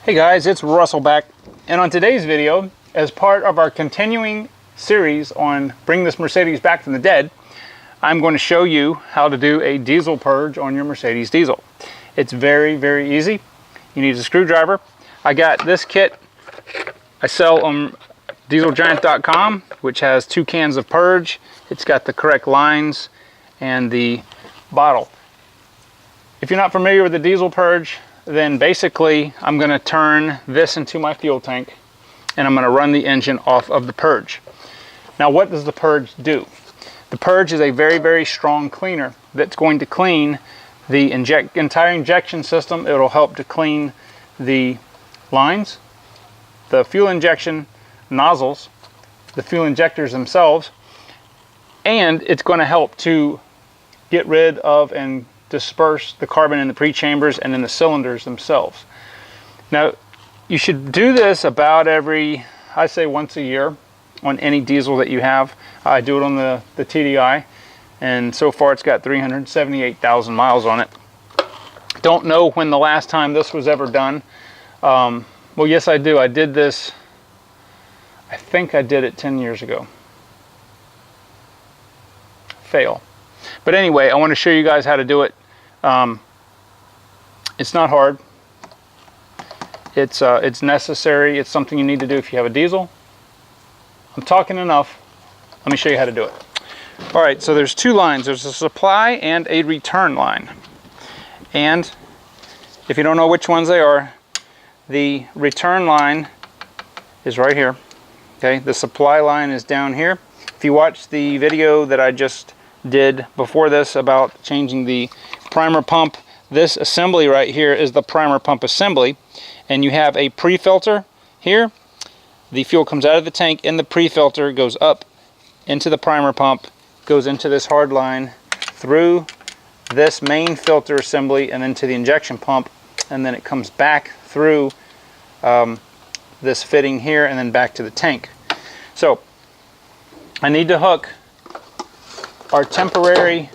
Hey guys, it's Russell back, and on today's video, as part of our continuing series on Bring This Mercedes Back from the Dead, I'm going to show you how to do a diesel purge on your Mercedes diesel. It's very, very easy. You need a screwdriver. I got this kit I sell on dieselgiant.com, which has 2 cans of purge. It's got the correct lines and the bottle. If you're not familiar with the diesel purge, then basically I'm going to turn this into my fuel tank and I'm going to run the engine off of the purge. Now, what does the purge do? The purge is a very, very strong cleaner that's going to clean the entire injection system. It'll help to clean the lines, the fuel injection nozzles, the fuel injectors themselves, and it's going to help to get rid of and disperse the carbon in the pre-chambers and in the cylinders themselves. Now, you should do this about every, I say once a year on any diesel that you have. I do it on the TDI, and so far it's got 378,000 miles on it. Don't know when the last time this was ever done. Well, yes, I do. I did this, I think I did it 10 years ago. Fail. But anyway, I want to show you guys how to do it. It's not hard. It's necessary. It's something you need to do if you have a diesel. I'm talking enough. Let me show you how to do it. All right, so there's 2 lines. There's a supply and a return line. And if you don't know which ones they are, the return line is right here. Okay, the supply line is down here. If you watch the video that I just did before this about changing the primer pump, this assembly right here is the primer pump assembly, and you have a pre-filter here. The fuel comes out of the tank and the pre-filter goes up into the primer pump, goes into this hard line, through this main filter assembly and then to the injection pump, and then it comes back through this fitting here and then back to the tank. So I need to hook our temporary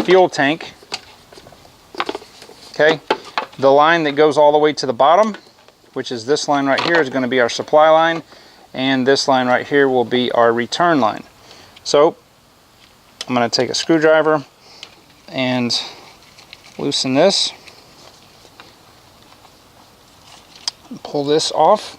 fuel tank, okay, the line that goes all the way to the bottom, which is this line right here, is going to be our supply line, and this line right here will be our return line. So I'm going to take a screwdriver and loosen this, and pull this off.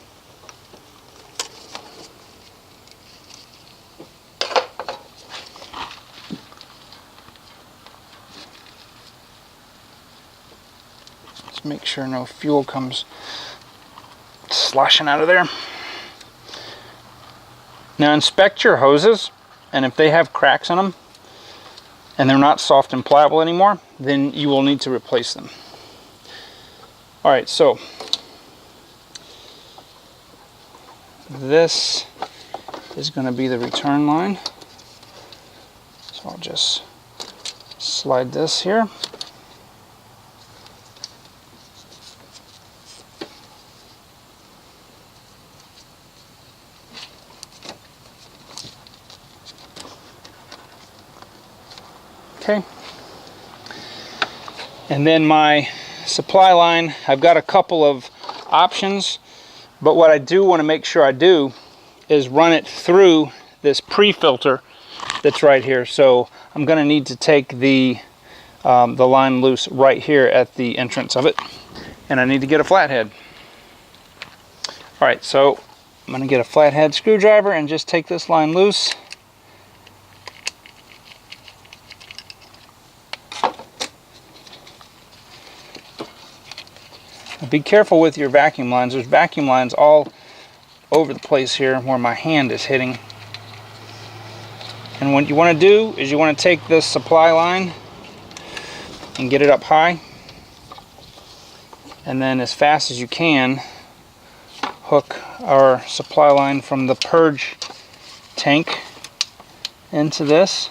Make sure no fuel comes sloshing out of there. Now, inspect your hoses, and if they have cracks in them and they're not soft and pliable anymore, then you will need to replace them. Alright, so this is going to be the return line. So I'll just slide this here. Okay, and then my supply line, I've got a couple of options, but what I do want to make sure I do is run it through this pre-filter that's right here. So I'm going to need to take the line loose right here at the entrance of it, and I need to get a flathead. All right, so I'm going to get a flathead screwdriver and just take this line loose. Be careful with your vacuum lines. There's vacuum lines all over the place here where my hand is hitting. And what you want to do is you want to take this supply line and get it up high. And then as fast as you can, hook our supply line from the purge tank into this,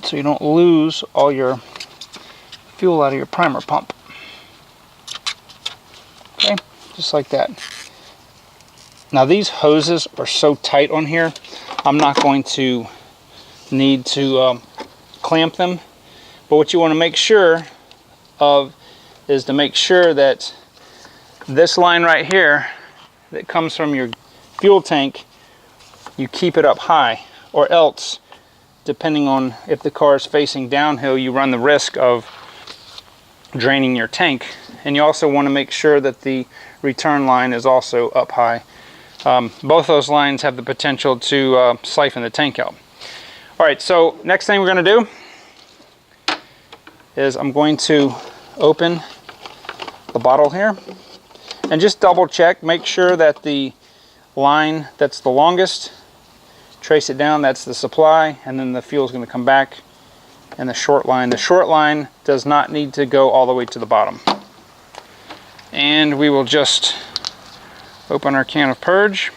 so you don't lose all your fuel out of your primer pump. Okay, just like that. Now these hoses are so tight on here, I'm not going to need to clamp them, but what you want to make sure of is to make sure that this line right here that comes from your fuel tank, you keep it up high, or else, depending on if the car is facing downhill, you run the risk of draining your tank. And you also want to make sure that the return line is also up high. Both those lines have the potential to siphon the tank out. All right, so next thing we're going to do is I'm going to open the bottle here and just double check, make sure that the line that's the longest, trace it down, that's the supply, and then the fuel is going to come back. And the short line does not need to go all the way to the bottom. And we will just open our can of Purge.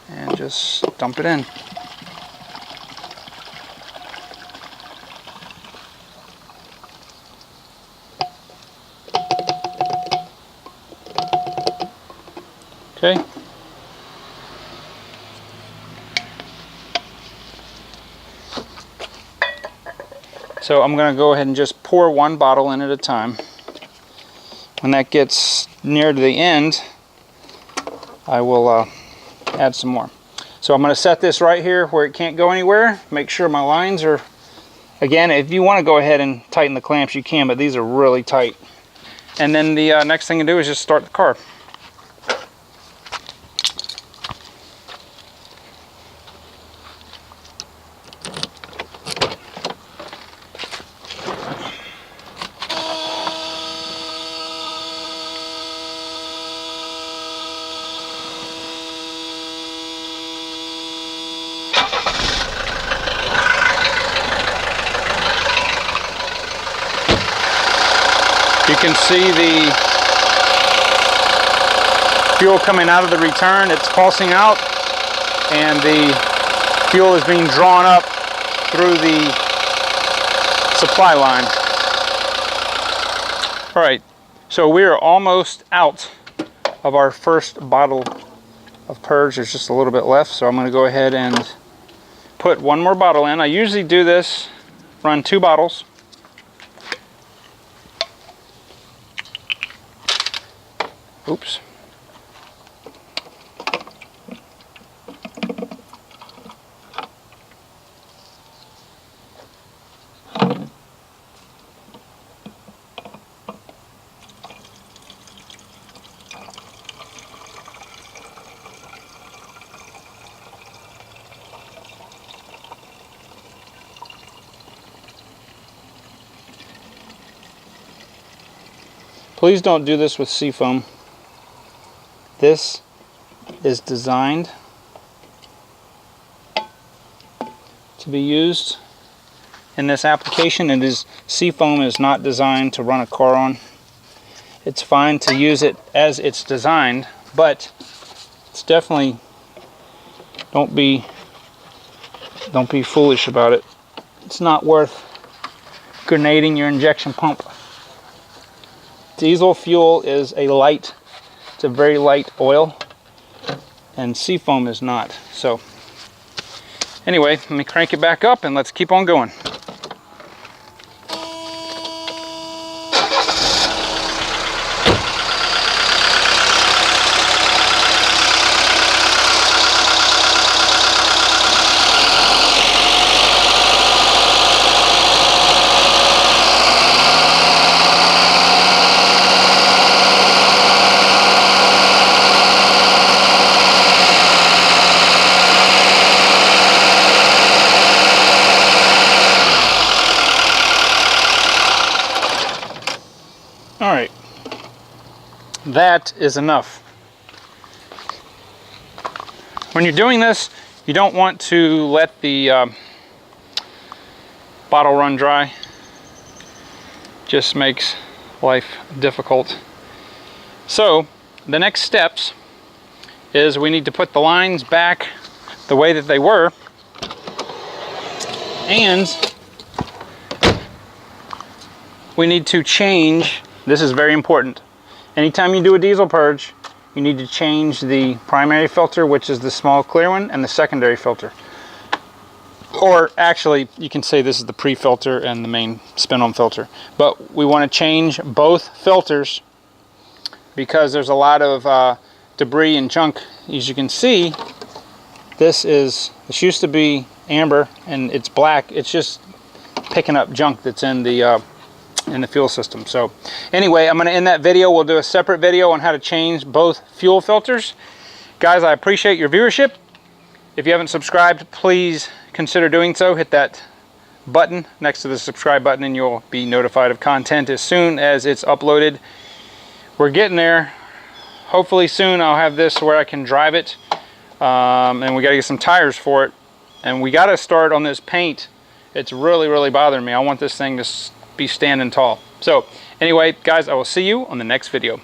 And just dump it in. Okay. So I'm going to go ahead and just pour one bottle in at a time. When that gets near to the end, I will add some more. So I'm going to set this right here where it can't go anywhere. Make sure my lines are, again, if you want to go ahead and tighten the clamps, you can, but these are really tight. And then the next thing to do is just start the car. You can see the fuel coming out of the return. It's pulsing out, and the fuel is being drawn up through the supply line. All right, so we are almost out of our first bottle of Purge. There's just a little bit left, so I'm going to go ahead and put one more bottle in. I usually do this, run 2 bottles. Oops. Please don't do this with seafoam. This is designed to be used in this application. Seafoam is not designed to run a car on. It's fine to use it as it's designed, but it's definitely, don't be foolish about it. It's not worth grenading your injection pump. Diesel fuel is it's a very light oil, and seafoam is not. So anyway, let me crank it back up and let's keep on going. All right, that is enough. When you're doing this, you don't want to let the bottle run dry. Just makes life difficult. So the next steps is we need to put the lines back the way that they were, and we need to change. This is very important. Anytime you do a diesel purge, you need to change the primary filter, which is the small clear one, and the secondary filter. or actually you can say this is the pre-filter and the main spin-on filter. But we want to change both filters because there's a lot of debris and junk. As you can see, this used to be amber and it's black. It's just picking up junk that's in the fuel system. So anyway, I'm going to end that video. We'll do a separate video on how to change both fuel filters. Guys, I appreciate your viewership. If you haven't subscribed, please consider doing so. Hit that button next to the subscribe button and you'll be notified of content as soon as it's uploaded. We're getting there. Hopefully soon I'll have this where I can drive it. And we got to get some tires for it. And we got to start on this paint. It's really bothering me. I want this thing to be standing tall. So anyway, guys, I will see you on the next video.